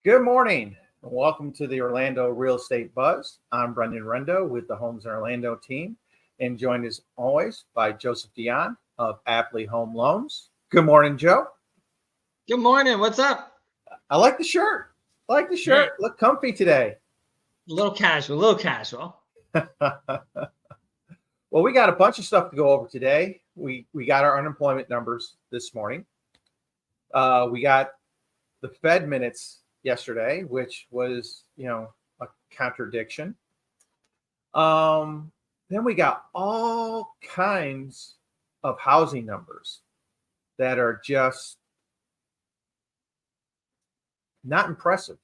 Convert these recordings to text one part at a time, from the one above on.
Good morning, and welcome to the Orlando Real Estate Buzz. I'm Brendan Rendo with the Homes in Orlando team, and joined as always by Joseph Dion of Apley Home Loans. Good morning, Joe. Good morning. What's up? I like the shirt. Yeah. Look comfy today. A little casual. Well, we got a bunch of stuff to go over today. We got our unemployment numbers this morning. We got the Fed minutes yesterday, which was, a contradiction. Then we got all kinds of housing numbers that are just not impressive.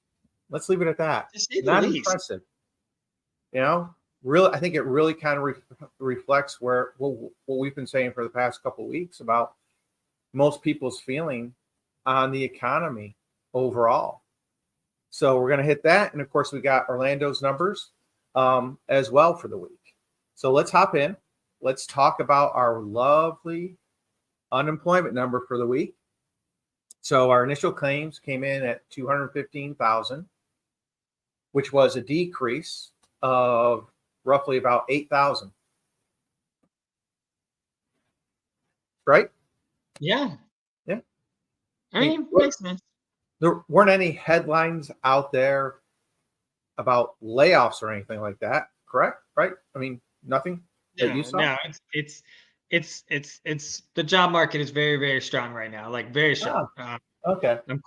Let's leave it at that. Not impressive. Really, I think it really kind of reflects what we've been saying for the past couple of weeks about most people's feeling on the economy overall. So we're going to hit that. And of course, we got Orlando's numbers as well for the week. So let's hop in. Let's talk about our lovely unemployment number for the week. So our initial claims came in at 215,000, which was a decrease of roughly about 8,000. Right? Yeah. I mean, makes sense. There weren't any headlines out there about layoffs or anything like that, correct? Right? I mean, nothing that you saw? No, it's the job market is very, very strong right now, like very strong. Okay. I'm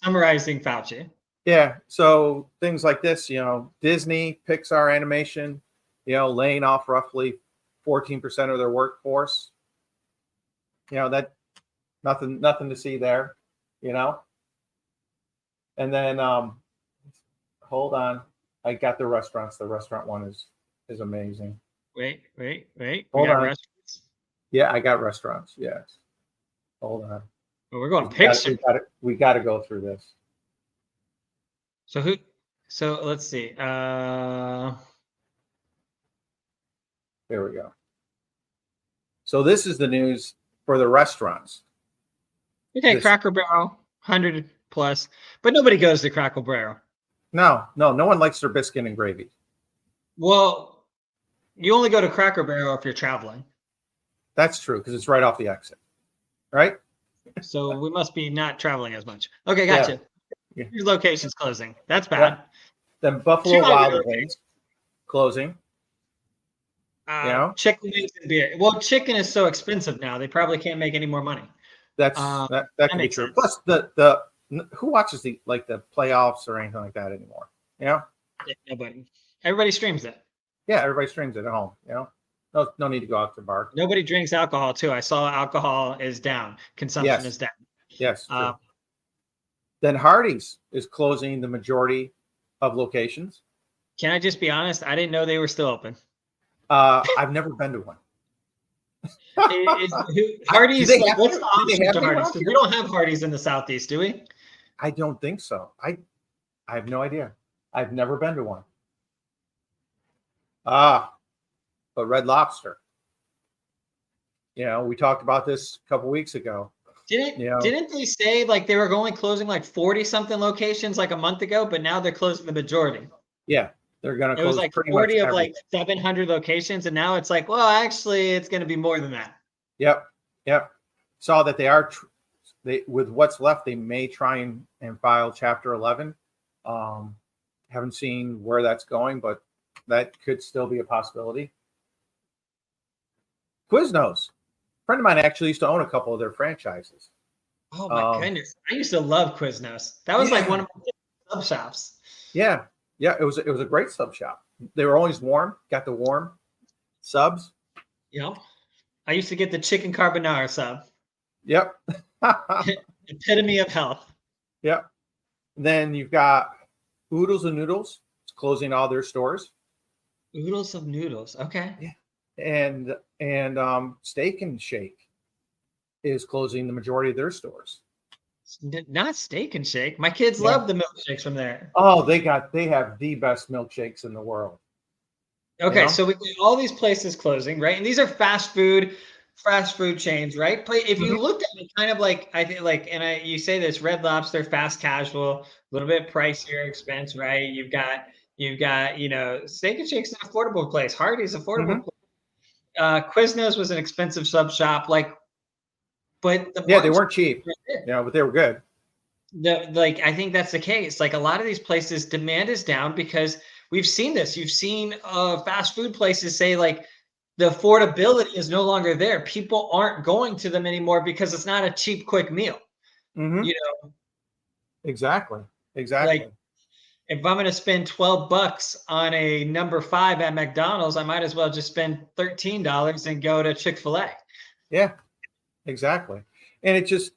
summarizing Fauci. Yeah. So things like this, Disney, Pixar Animation, laying off roughly 14% of their workforce. That nothing to see there, And then hold on. I got the restaurants. The restaurant one is amazing. Wait. Hold on. Restaurants? Yeah, I got restaurants. Yes. Hold on. Well, we're going picture. We got to go through this. So let's see. There we go. So this is the news for the restaurants. Okay, Cracker Barrel, 100 plus, but nobody goes to Cracker Barrel. No one likes their biscuit and gravy. Well, you only go to Cracker Barrel if you're traveling. That's true, because it's right off the exit, right? So we must be not traveling as much. Okay, gotcha. Yeah. Your location's closing. That's bad. Yeah. Then Buffalo Wild Wings closing. Chicken wings and beer. Well, chicken is so expensive now; they probably can't make any more money. That can be true. Sense. Plus, the who watches the playoffs or anything like that anymore? Nobody. Everybody streams it. Yeah, everybody streams it at home. No need to go out to the bar. Nobody drinks alcohol too. I saw alcohol is down. Consumption is down. Yes. True. Then Hardee's is closing the majority of locations. Can I just be honest? I didn't know they were still open. I've never been to one. Hardee's, what's the option to Hardee's? We don't have Hardee's in the Southeast, do we? I don't think so. I have no idea. I've never been to one. But Red Lobster. We talked about this a couple weeks ago. Didn't they say they were only closing 40-something locations a month ago, but now they're closing the majority? Yeah. They're going to close. It was 40 of 700 locations, and now it's well, actually, it's going to be more than that. Yep. Saw that they are with what's left. They may try and file Chapter 11. Haven't seen where that's going, but that could still be a possibility. Quiznos, a friend of mine actually used to own a couple of their franchises. Oh my goodness! I used to love Quiznos. That was one of my sub shops. Yeah. Yeah, it was a great sub shop. They were always warm. Got the warm subs. Yep. I used to get the chicken carbonara sub. Yep. Epitome of health. Yep. Then you've got Oodles of Noodles. It's closing all their stores. Oodles of Noodles. Okay. Yeah. And Steak and Shake is closing the majority of their stores. Not Steak and Shake. My kids love the milkshakes from there. Oh, they have the best milkshakes in the world. Okay, so we got all these places closing, right? And these are fast food, fast food chains, right? But if you Mhm. looked at it kind of like, I think like, you say this, Red Lobster, fast casual, a little bit pricier expense, right? You've got, Steak and Shake's an affordable place. Hardee's affordable. Mhm. Quiznos was an expensive sub shop. Like, but the Yeah, they margin, weren't cheap, but they were good. I think that's the case. Like a lot of these places, demand is down because we've seen this. You've seen fast food places say like the affordability is no longer there. People aren't going to them anymore because it's not a cheap, quick meal. Mhm. You know, Exactly. like Exactly. if I'm going to spend $12 on a number 5 at McDonald's, I might as well just spend $13 and go to Chick-fil-A. Yeah, exactly. And it just,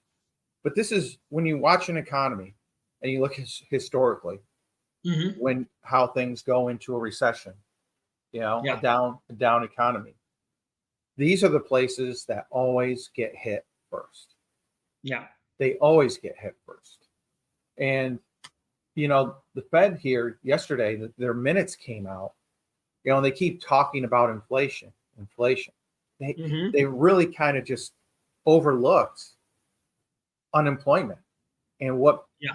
but this is when you watch an economy and you look historically Mm-hmm. when how things go into a recession, Yeah. a down economy. These are the places that always get hit first. Yeah. They always get hit first. And the Fed here yesterday, their minutes came out, and they keep talking about inflation. They Mm-hmm. they really kind of just overlooked unemployment and Yeah.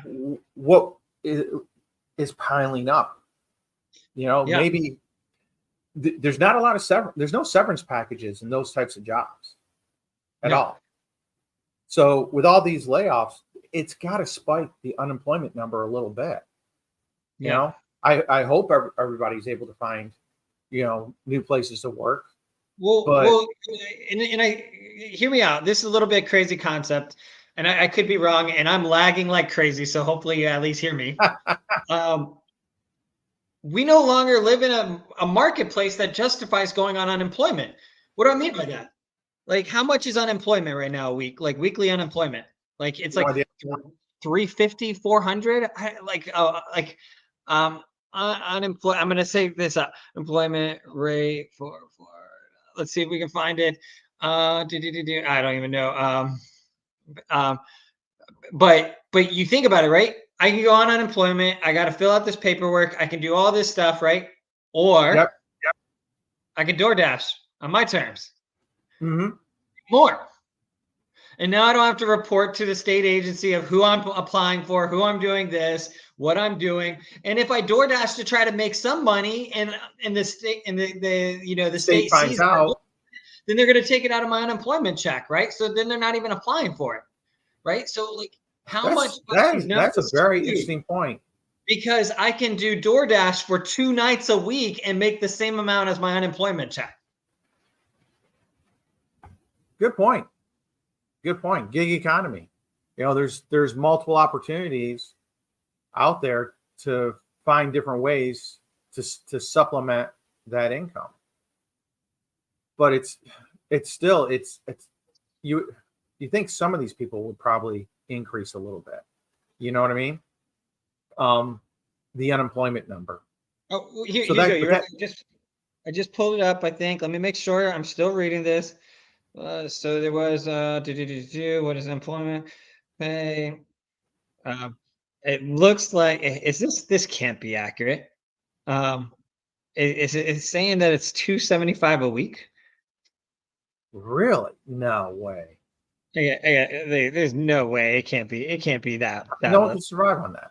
what is piling up. Yeah. Maybe there's not a lot of there's no severance packages in those types of jobs at No. all. So with all these layoffs, it's got to spike the unemployment number a little bit. You Yeah. know, I hope everybody's able to find new places to work, but Well, and I hear me out. This is a little bit crazy concept, and I could be wrong, and I'm lagging like crazy. So hopefully you at least hear me. Um, we no longer live in a marketplace that justifies going on unemployment. What do I mean by that? Like, how much is unemployment right now a week? Like weekly unemployment? Like it's no like idea. 350, 400. Um, unemployment. I'm gonna say this employment rate for. Let's see if we can find it. I don't even know. Um, but you think about it, right? I can go on unemployment. I got to fill out this paperwork. I can do all this stuff, right? Or Yep. I can DoorDash on my terms. Hmm. More. And now I don't have to report to the state agency of who I'm applying for, who I'm doing this, what I'm doing. And if I DoorDash to try to make some money and the state and the State state finds sees it, out. then they're going to take it out of my unemployment check, right? So then they're not even applying for it, right? So like how much no, That's a it's very huge interesting point. because I can do DoorDash for 2 nights a week and make the same amount as my unemployment check. Good point. Good point. Gig economy. There's multiple opportunities out there to find different ways to supplement that income. But it's still it's you you think some of these people would probably increase a little bit. You know what I mean? Um, the unemployment number. Oh, So here you go. but You're right. I just pulled it up. I think. Let me make sure I'm still reading this. So there was what is employment pay? Um, it looks like is this can't be accurate. Um, it's saying that it's 275 a week. really, no way. There's no way it can't be that No one little. can survive on that.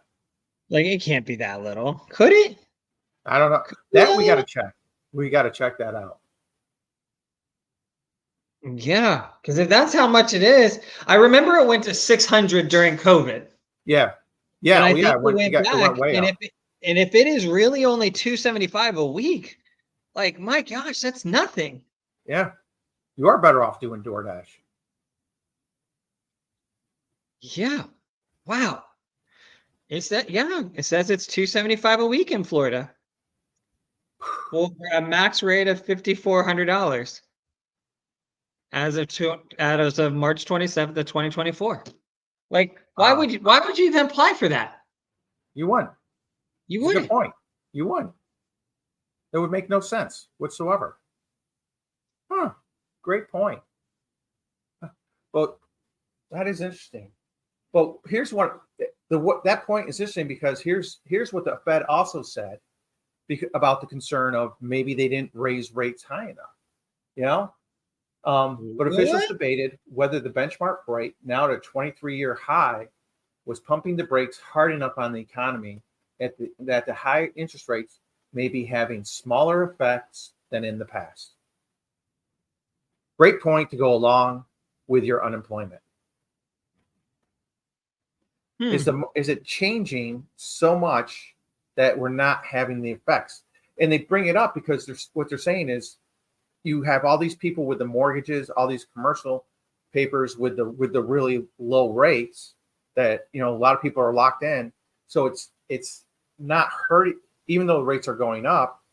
Like it can't be that little. Could it? I don't know. Could it be That that we got to little? check. We got to check that out. Yeah, because if that's how much it is, I remember it went to 600 during COVID. Yeah, And yeah, I oh yeah. think it went It went back, way up. and if it is really only 275 a week, like my gosh, that's nothing. Yeah, you are better off doing DoorDash. Yeah. Wow. It says it's 275 a week in Florida for a max rate of $5,400 as of March 27th of 2024. Like, Wow, why would you even apply for that? you won. You It's a good wouldn't. point. You won. It would make no sense whatsoever. Huh. Great point. But that is interesting. But here's what that point is interesting because here's what the Fed also said about the concern of maybe they didn't raise rates high enough. You know, But officials What? debated whether the benchmark rate, now at a 23-year high, was pumping the brakes hard enough on the economy that the high interest rates may be having smaller effects than in the past. Great point to go along with your unemployment. Is it changing so much that we're not having the effects? And they bring it up because what they're saying is you have all these people with the mortgages, all these commercial papers with the really low rates that, you know, a lot of people are locked in. So it's not hurting, even though the rates are going up.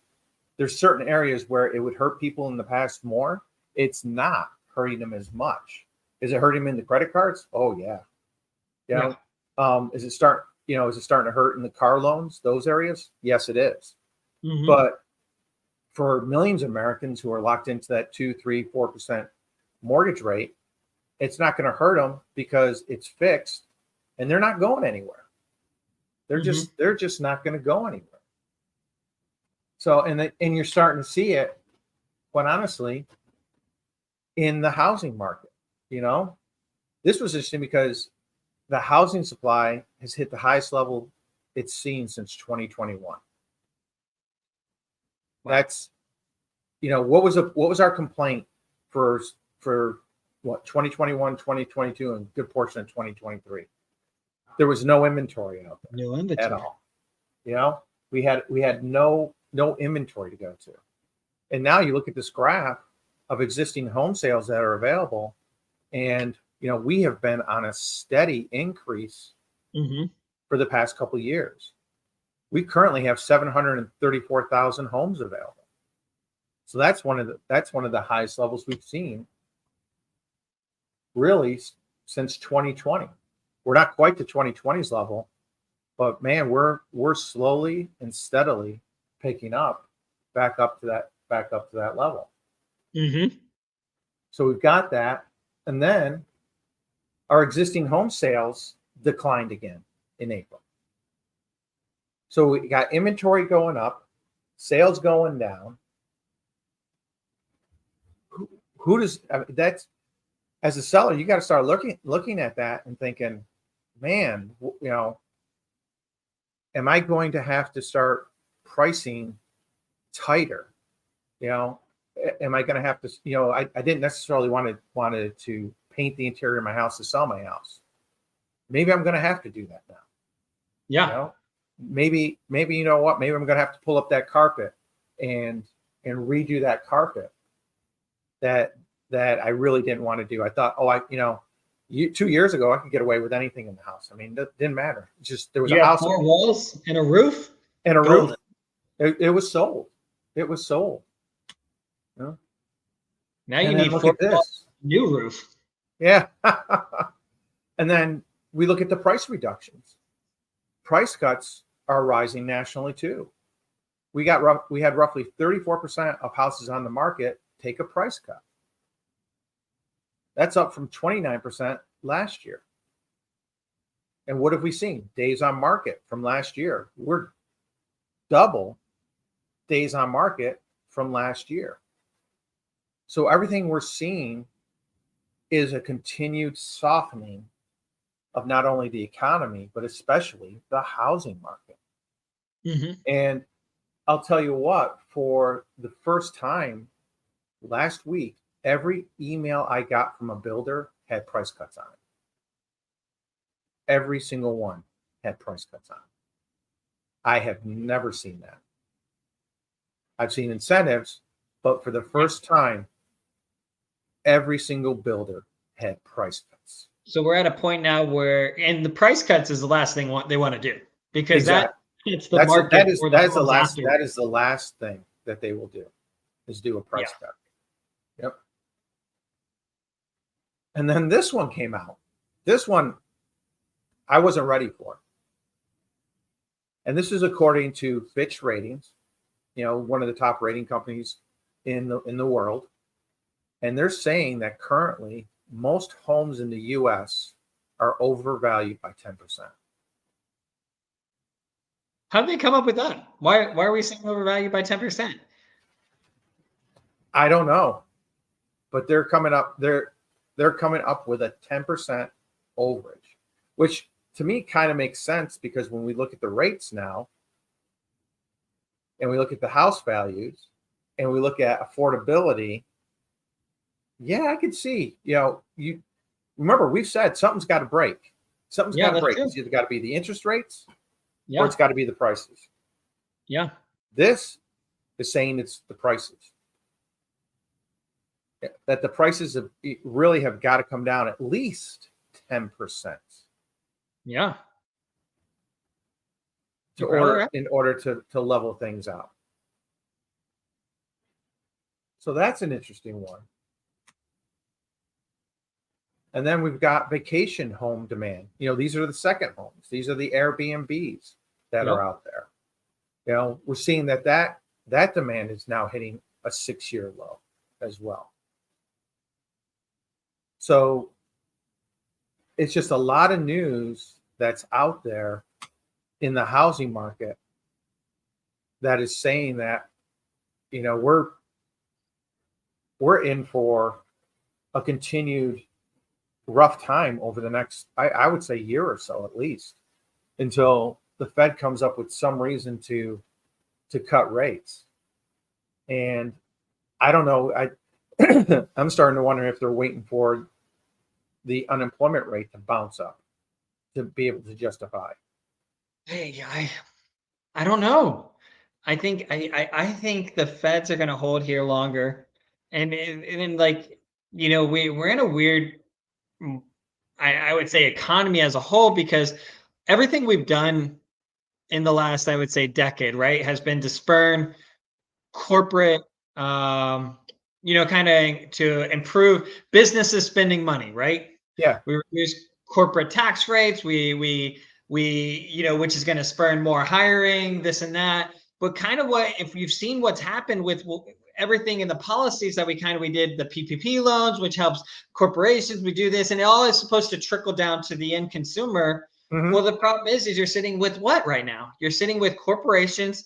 There's certain areas where it would hurt people in the past more. It's not hurting them as much. Is it hurting them in the credit cards? Oh yeah. Yeah. Is it starting to hurt in the car loans, those areas? Yes, it is. Mm-hmm. But for millions of Americans who are locked into that 2, 3, 4% mortgage rate, it's not going to hurt them because it's fixed and they're not going anywhere. They're just not going to go anywhere. So, and you're starting to see it, quite honestly, in the housing market. You know, this was interesting because the housing supply has hit the highest level it's seen since 2021. Wow. That's, you know, what was our complaint for what, 2021, 2022, and a good portion of 2023? There was no inventory out there. No inventory at all. You know, we had no inventory to go to. And now you look at this graph of existing home sales that are available, and you know, we have been on a steady increase for the past couple of years. We currently have 734,000 homes available. So that's one of the highest levels we've seen really since 2020. We're not quite to 2020's level, but man, we're slowly and steadily picking up back up to that level. So we've got that, and then our existing home sales declined again in April. So we got inventory going up, sales going down. Who does, I mean, that's, as a seller, you got to start looking at that and thinking, man, you know, am I going to have to start pricing tighter? You know, am I going to have to, you know, I didn't necessarily wanted to paint the interior of my house to sell my house. Maybe I'm going to have to do that now. Yeah. You know, maybe, you know what, maybe I'm going to have to pull up that carpet and redo that carpet that I really didn't want to do. I thought, 2 years ago, I could get away with anything in the house. I mean, it didn't matter. It's just, there was a house. 4 walls and a roof? And a roof. It was sold. It was sold. You know? Now you need 4 walls, new roof. Yeah. And then we look at the price reductions. Price cuts are rising nationally too. We had roughly 34% of houses on the market take a price cut. That's up from 29% last year. And what have we seen? Days on market from last year. We're double days on market from last year. So everything we're seeing is a continued softening of not only the economy, but especially the housing market. And I'll tell you what, for the first time last week, every email I got from a builder had price cuts on it. Every single one had price cuts on it. I have never seen that. I've seen incentives, but for the first time, every single builder had price cuts. So we're at a point now where, and the price cuts is the last thing they want to do, because it's the market. That is the last thing that they will do, is do a price cut. Yep. And then this one came out. This one I wasn't ready for. And this is according to Fitch Ratings, you know, one of the top rating companies in the world. And they're saying that currently most homes in the US are overvalued by 10%. How did they come up with that? Why are we saying overvalued by 10%? I don't know. but they're coming up with a 10% overage, which to me kind of makes sense, because when we look at the rates now and we look at the house values and we look at affordability, yeah, I could see, you remember we've said something's got to break. Something's got to break. True. It's either got to be the interest rates Yeah. or it's got to be the prices. Yeah. This is saying it's the prices. That the prices really have got to come down at least 10%. Yeah. In order to level things out. So that's an interesting one. And then we've got vacation home demand. These are the second homes. These are the Airbnbs that are out there. We're seeing that demand is now hitting a 6-year low as well. So it's just a lot of news that's out there in the housing market that is saying that, we're in for a continued rough time over the next, I would say, year or so at least, until the Fed comes up with some reason to cut rates. And I don't know, I'm starting to wonder if they're waiting for the unemployment rate to bounce up to be able to justify. Hey, I don't know. I think the Feds are going to hold here longer, and like, we're in a weird, I would say, economy as a whole, because everything we've done in the last, I would say, decade, right, has been to spurn corporate, kind of to improve businesses spending money, right? Yeah. We reduce corporate tax rates. We which is going to spur more hiring, this and that. But kind of if you've seen what's happened with everything in the policies that we did, the PPP loans, which helps corporations, we do this, and it all is supposed to trickle down to the end consumer. Mm-hmm. Well, the problem is you're sitting with what right now? You're sitting with corporations,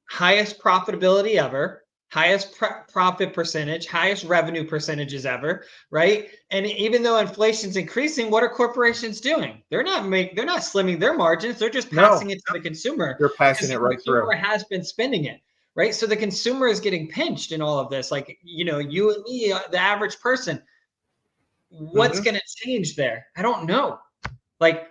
highest profitability ever, highest profit percentage, highest revenue percentages ever, right? And even though inflation's increasing, what are corporations doing? They're not slimming their margins. They're just passing it to the consumer. They're passing it right through. The consumer has been spending it, right? So the consumer is getting pinched in all of this. Like, you and me, the average person, what's going to change there? I don't know. Like,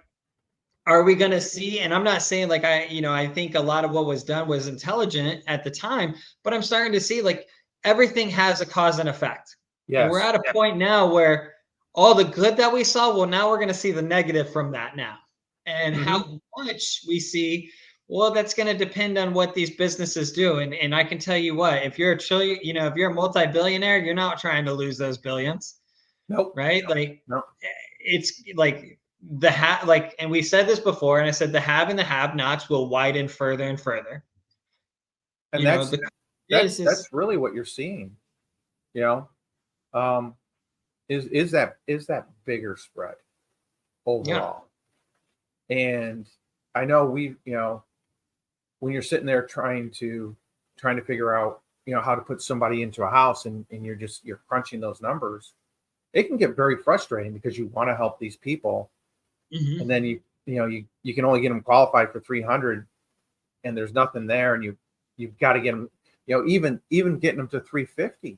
are we going to see, and I'm not saying like I think a lot of what was done was intelligent at the time, but I'm starting to see like everything has a cause and effect. Yes. And we're at a point now where all the good that we saw, well, now we're going to see the negative from that now. And how much we see, well, that's going to depend on what these businesses do. And I can tell you what, if you're if you're a multi-billionaire, you're not trying to lose those billions. Nope. Right? Nope. It's like, and we said this before, and I said the have and the have-nots will widen further and further. And that's really what you're seeing. Is that bigger spread overall? Yeah. And I know when you're sitting there trying to figure out how to put somebody into a house, and you're crunching those numbers, it can get very frustrating because you want to help these people. And then you can only get them qualified for 300, and there's nothing there, and you've got to get them, even getting them to 350,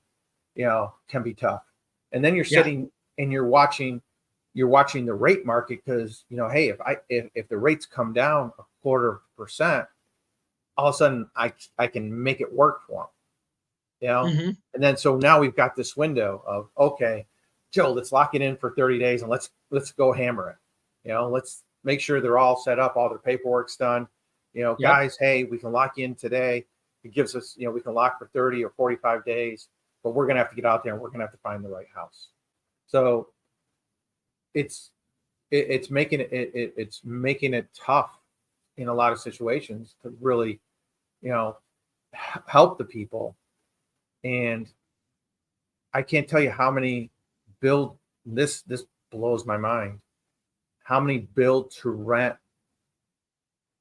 can be tough. And then you're sitting and you're watching the rate market, because hey, if the rates come down 0.25%, all of a sudden I can make it work for them. And then so now we've got this window of, okay, Joe, let's lock it in for 30 days and let's go hammer it. Let's make sure they're all set up, all their paperwork's done. Guys, hey, we can lock you in today. It gives us, we can lock for 30 or 45 days, but we're going to have to get out there and we're going to have to find the right house. So it's making it tough in a lot of situations to really, help the people. And I can't tell you how many this blows my mind. How many build to rent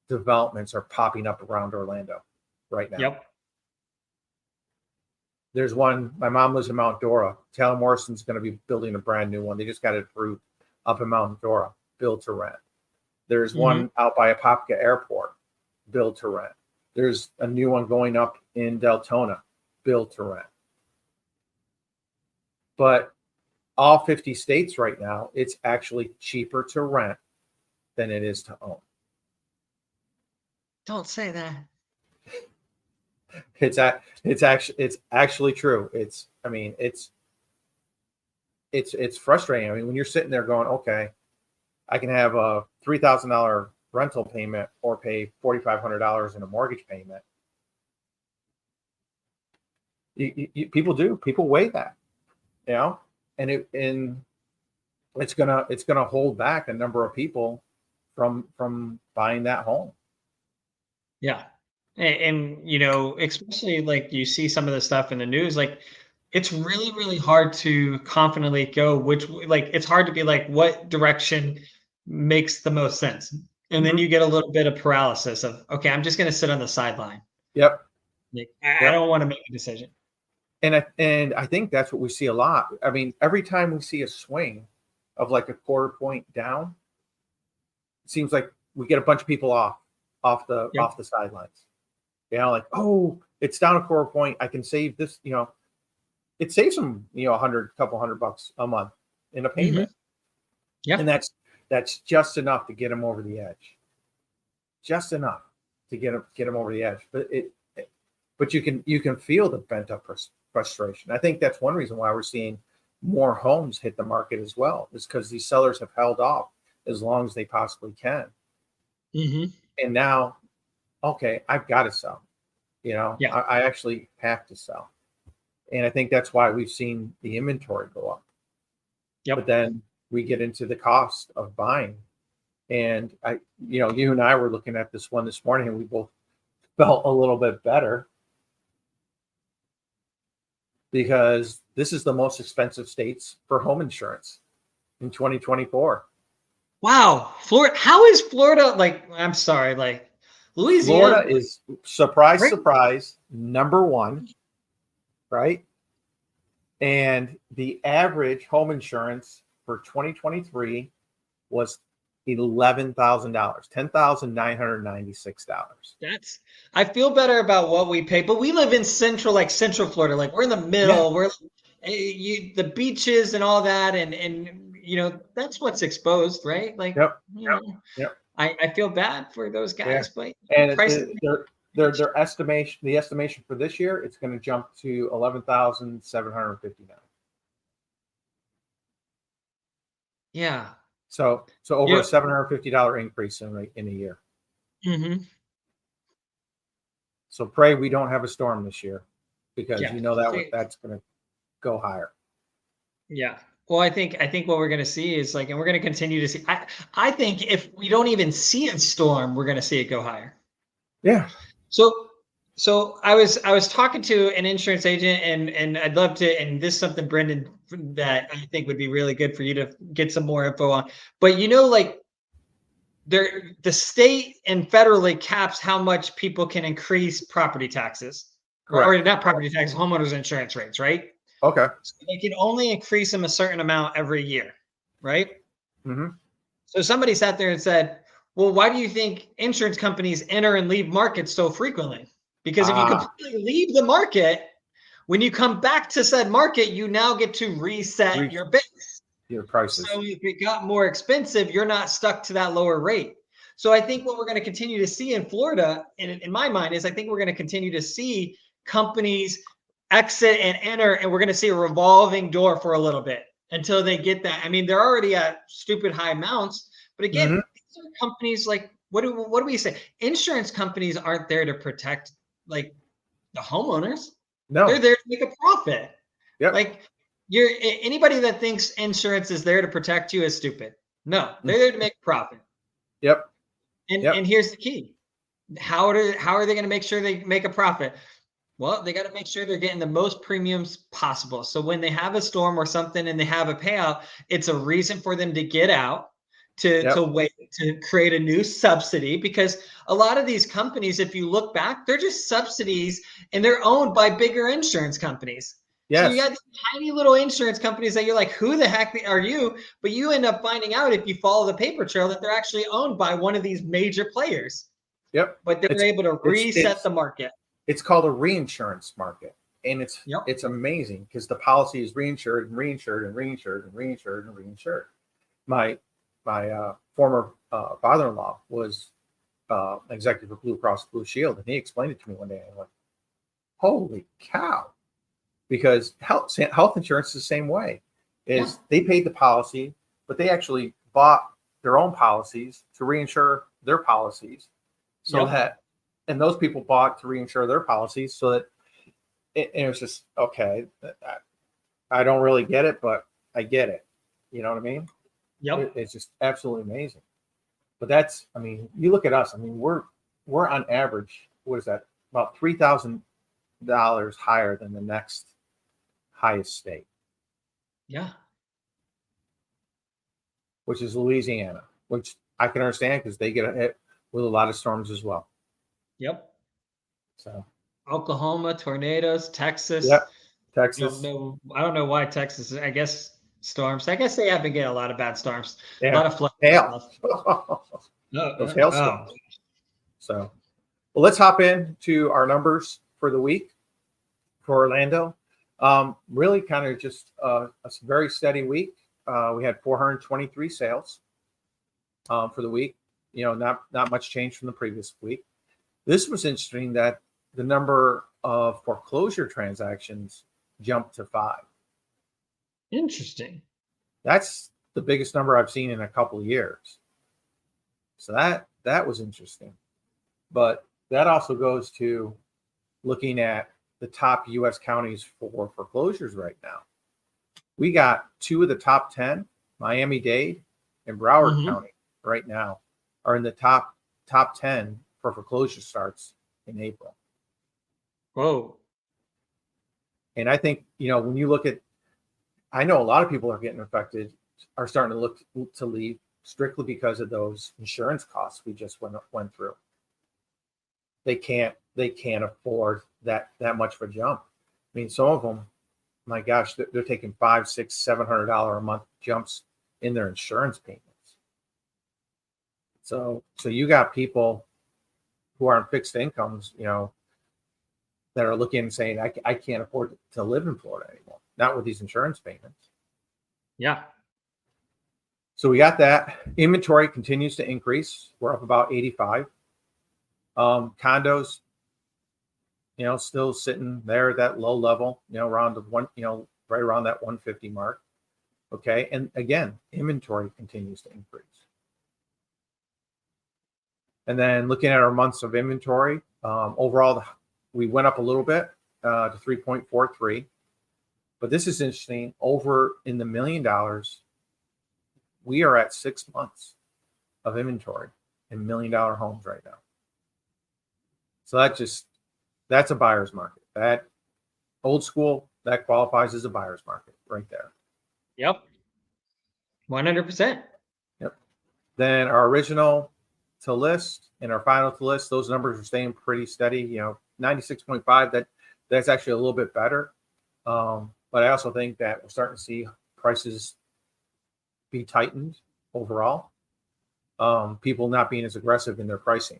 developments are popping up around Orlando right now? Yep. There's one, my mom lives in Mount Dora. Taylor Morrison's going to be building a brand new one. They just got it approved up in Mount Dora, build to rent. There's one out by Apopka Airport, build to rent. There's a new one going up in Deltona, build to rent. But all 50 states right now, it's actually cheaper to rent than it is to own. Don't say that. It's actually true. It's frustrating. I mean, when you're sitting there going, okay, I can have a $3,000 rental payment or pay $4,500 in a mortgage payment. People weigh that, and it's gonna hold back a number of people from buying that home. Yeah. And especially like you see some of the stuff in the news, like it's really, really hard to confidently go it's hard to be like, what direction makes the most sense? And then you get a little bit of paralysis of, okay, I'm just going to sit on the sideline. Yep. Like, I don't want to make a decision. And I think that's what we see a lot. I mean, every time we see a swing of like a quarter point down, it seems like we get a bunch of people off the sidelines. Like, oh, it's down a quarter point. I can save this, it saves them, couple hundred bucks a month in a payment. Yeah. And that's just enough to get them over the edge. Just enough to get them over the edge. But you can feel the bent up frustration. I think that's one reason why we're seeing more homes hit the market as well, is because these sellers have held off as long as they possibly can. And now, okay, I've got to sell. I actually have to sell. And I think that's why we've seen the inventory go up. But then we get into the cost of buying. And you and I were looking at this one this morning, and we both felt a little bit better because this is the most expensive states for home insurance in 2024. Wow. Florida. How is Florida? Like, I'm sorry, like Louisiana. Florida is surprise, number one, right? And the average home insurance for 2023 was $11,000, $10,996. I feel better about what we pay, but we live in central Florida. Like we're in the middle. We're the beaches and all that, and that's what's exposed, right? Like, I feel bad for those guys, but and their estimation, the estimation for this year, it's going to jump to 11,759. Yeah. So over a $750 increase in a year. So pray we don't have a storm this year, because that's going to go higher. Yeah. Well, I think what we're going to see is and we're going to continue to see. I think if we don't even see a storm, we're going to see it go higher. Yeah. So I was talking to an insurance agent, and I'd love to, and this is something, Brendan, that I think would be really good for you to get some more info on. But the state and federally caps how much people can increase property taxes, or not property taxes, homeowners insurance rates, right? Okay. So they can only increase them a certain amount every year, right? So somebody sat there and said, well, why do you think insurance companies enter and leave markets so frequently? Because if you completely leave the market, when you come back to said market, you now get to reset your base. Your prices. So if it got more expensive, you're not stuck to that lower rate. So I think what we're going to continue to see in Florida, in my mind, is I think we're going to continue to see companies exit and enter, and we're going to see a revolving door for a little bit until they get that. I mean, they're already at stupid high amounts, but again, these are companies like, what do we say? Insurance companies aren't there to protect the homeowners. No, they're there to make a profit. Yep. Anybody that thinks insurance is there to protect you is stupid. No, they're there to make a profit. Yep. And here's the key. How are they going to make sure they make a profit? Well, they got to make sure they're getting the most premiums possible. So when they have a storm or something and they have a payout, it's a reason for them to get out, to Yep. wait to create a new subsidy, because a lot of these companies, if you look back, they're just subsidies and they're owned by bigger insurance companies. So you got Yes. these tiny little insurance companies that you're like, who the heck are you? But you end up finding out, if you follow the paper trail, that they're actually owned by one of these major players. Yep. But they're It's able to it's reset it's the market. it's called a reinsurance market, and Yep. it's amazing because the policy is reinsured and reinsured and reinsured and reinsured and reinsured. My former father-in-law was executive for Blue Cross Blue Shield, and he explained it to me one day. I'm like, holy cow! Because health insurance is the same way. Is they paid the policy, but they actually bought their own policies to reinsure their policies, so that, and those people bought to reinsure their policies, so that it was just okay. I don't really get it, but I get it. You know what I mean? Yep. It's just absolutely amazing. But that's, I mean, you look at us. I mean, we're on average, what is that? About $3,000 higher than the next highest state, Yeah. which is Louisiana, which I can understand because they get hit with a lot of storms as well. Yep. So Oklahoma, tornadoes, Texas. yeah, Texas. I don't know why Texas. I guess storms. I guess they have been getting a lot of bad storms. A Yeah, lot of flood hail. stuff. Those Oh. hailstorms. So, well, let's hop into our numbers for the week for Orlando. Really kind of just a very steady week. We had 423 sales for the week. You know, not much change from the previous week. This was interesting that the number of foreclosure transactions jumped to 5. Interesting. That's the biggest number I've seen in a couple of years. So that was interesting. But that also goes to looking at the top U.S. counties for foreclosures right now. We got 2 of the top 10, Miami-Dade and Broward County right now, are in the top 10 for foreclosure starts in April. Whoa. And I think, you know, when you look at, I know a lot of people are getting affected, are starting to look to leave strictly because of those insurance costs we just went through. They can't afford that much of a jump. I mean, some of them, my gosh, they're taking $500, $600, $700 a month jumps in their insurance payments. So you got people who are on fixed incomes, you know, that are looking and saying, I can't afford to live in Florida anymore, not with these insurance payments. Yeah. So we got that. Inventory continues to increase. We're up about 85. Condos, you know, still sitting there at that low level, you know, around the one, you know, right around that 150 mark. Okay. And again, inventory continues to increase. And then looking at our months of inventory, overall, we went up a little bit to 3.43. But this is interesting. Over in the $1 million, we are at 6 months of inventory in $1 million homes right now. So that's a buyer's market. That old school, that qualifies as a buyer's market right there. Yep. 100%. Yep. Then our original to list and our final to list, those numbers are staying pretty steady. You know, 96.5. That's actually a little bit better. But I also think that we're starting to see prices be tightened overall. People not being as aggressive in their pricing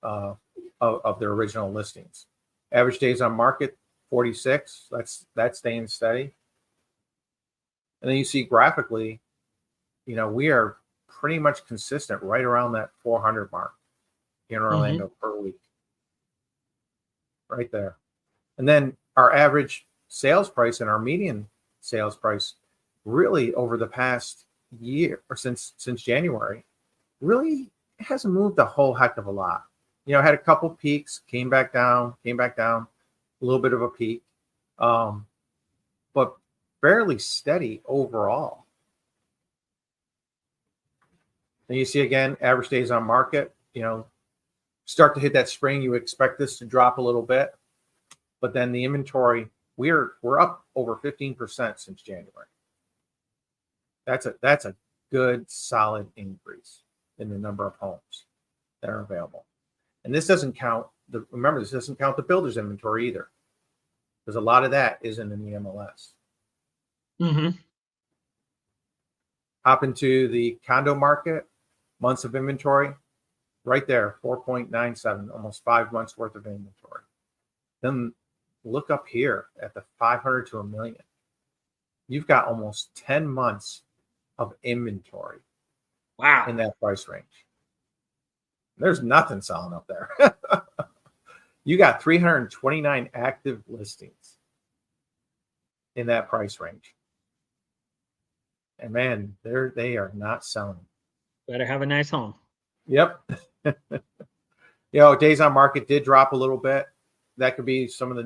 of their original listings. Average days on market, 46. That's staying steady. And then you see graphically, you know, we are pretty much consistent right around that 400 mark in Orlando per week. Right there. And then our average sales price and our median sales price really over the past year or since January really hasn't moved a whole heck of a lot. You know, had a couple peaks, came back down, a little bit of a peak, but fairly steady overall. And you see again, average days on market, you know, start to hit that spring, you expect this to drop a little bit, but then the inventory, we're up over 15% since January. That's good, solid increase in the number of homes that are available. And this doesn't count remember, this doesn't count the builder's inventory either, because a lot of that isn't in the MLS. Mm-hmm. Hop into the condo market, months of inventory, right there, 4.97, almost 5 months worth of inventory. Then look up here at the 500 to a million. You've got almost 10 months of inventory Wow. in that price range. There's nothing selling up there. You got 329 active listings in that price range. And man, they are not selling. Better have a nice home. Yep. Days on market did drop a little bit. That could be some of the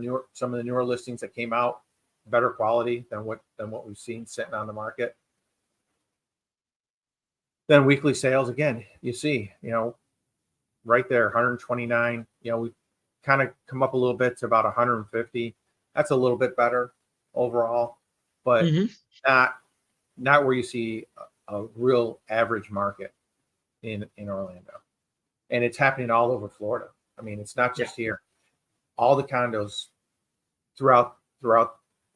newer listings that came out, better quality than what we've seen sitting on the market. Then weekly sales, again, you see, right there, 129. We kind of come up a little bit to about 150. That's a little bit better overall, but not where you see a real average market in Orlando. And it's happening all over Florida. I mean, it's not just here. All the condos throughout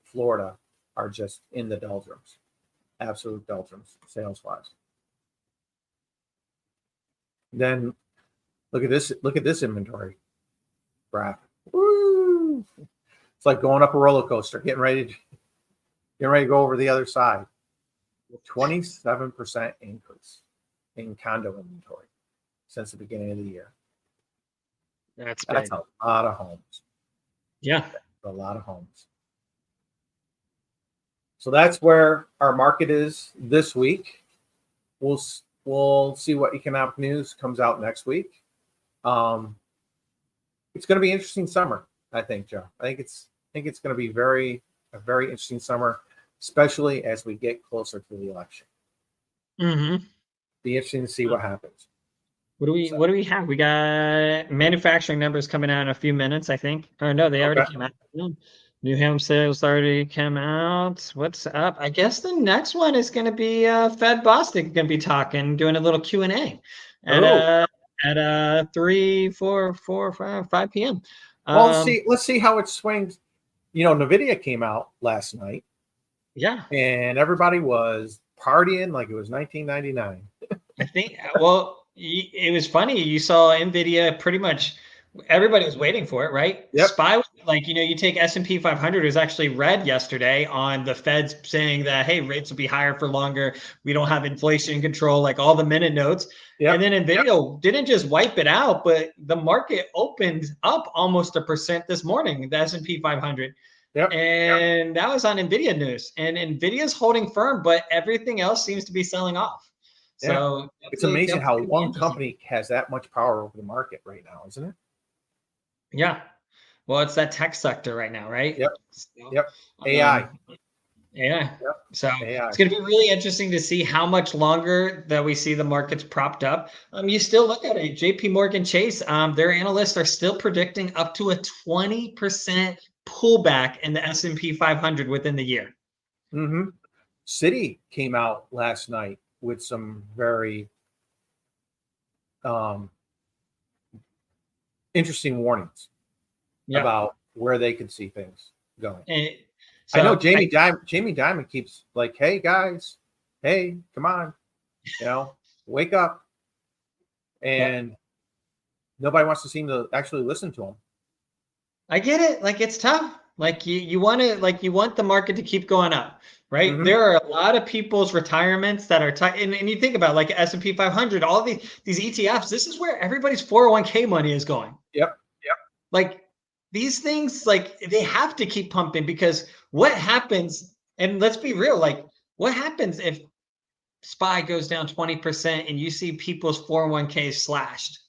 Florida are just in the doldrums, absolute doldrums, sales wise. Then look at this inventory graph. Woo! It's like going up a roller coaster, getting ready to go over the other side. 27% increase in condo inventory since the beginning of the year. That's a lot of homes. Yeah. That's a lot of homes. So that's where our market is this week. We'll see what economic news comes out next week. It's going to be an interesting summer, I think, Joe. I think it's going to be a very interesting summer, especially as we get closer to the election. Mm-hmm. Be interesting to see what happens. What do we have? We got manufacturing numbers coming out in a few minutes, I think. Or no, they already came out. New home sales already came out. What's up? I guess the next one is going to be Fed Bostic going to be doing a little Q&A at 3, 4, 5 p.m. Well, let's see how it swings. NVIDIA came out last night. Yeah. And everybody was partying like it was 1999. I think, it was funny. You saw NVIDIA pretty much everybody was waiting for it, right? Yep. SPY, you take S&P 500 was actually red yesterday on the Feds saying that, hey, rates will be higher for longer. We don't have inflation control, like all the minute notes. Yep. And then NVIDIA didn't just wipe it out, but the market opened up almost 1% this morning, the S&P 500. Yep. And that was on NVIDIA news. And NVIDIA's holding firm, but everything else seems to be selling off. So it's amazing how one company has that much power over the market right now, isn't it? Yeah. Well, it's that tech sector right now, right? Yep. So, AI. Yep. So AI. It's going to be really interesting to see how much longer that we see the markets propped up. You still look at it. JP Morgan Chase, their analysts are still predicting up to a 20% pullback in the S&P 500 within the year. Mm-hmm. Citi came out last night with some very interesting warnings about where they could see things going. I know Jamie Dimon keeps like, hey guys, hey, come on, wake up. And nobody wants to seem to actually listen to him. I get it. It's tough. You want the market to keep going up, right? Mm-hmm. There are a lot of people's retirements that are tight. And you think about S&P 500, all these ETFs, this is where everybody's 401k money is going. Yep. These things, they have to keep pumping, because what happens, and let's be real, what happens if SPY goes down 20% and you see people's 401k slashed?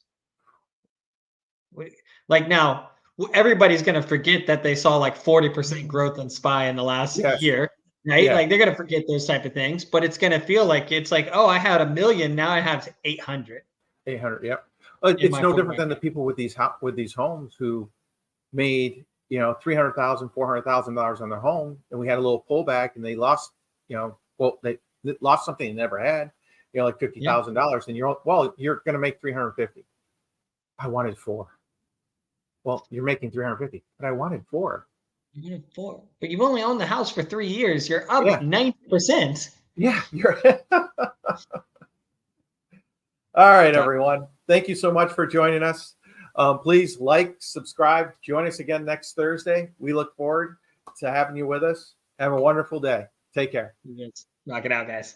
Now, everybody's going to forget that they saw 40% growth in SPY in the last year, right? Yeah. They're going to forget those type of things, but it's going to feel like it's oh, I had 1 million, now I have 800. 800, yep. It's no different than the people with these homes who made $300,000, $400,000 on their home, and we had a little pullback, and they lost they lost something they never had, like $50,000, and you're going to make 350. I wanted 4. Well, you're making 350, but I wanted 4. You wanted 4, but you've only owned the house for 3 years. You're up 90%. Yeah, you're. All right, So- everyone. Thank you so much for joining us. Please like, subscribe, join us again next Thursday. We look forward to having you with us. Have a wonderful day. Take care. Knock it out, guys.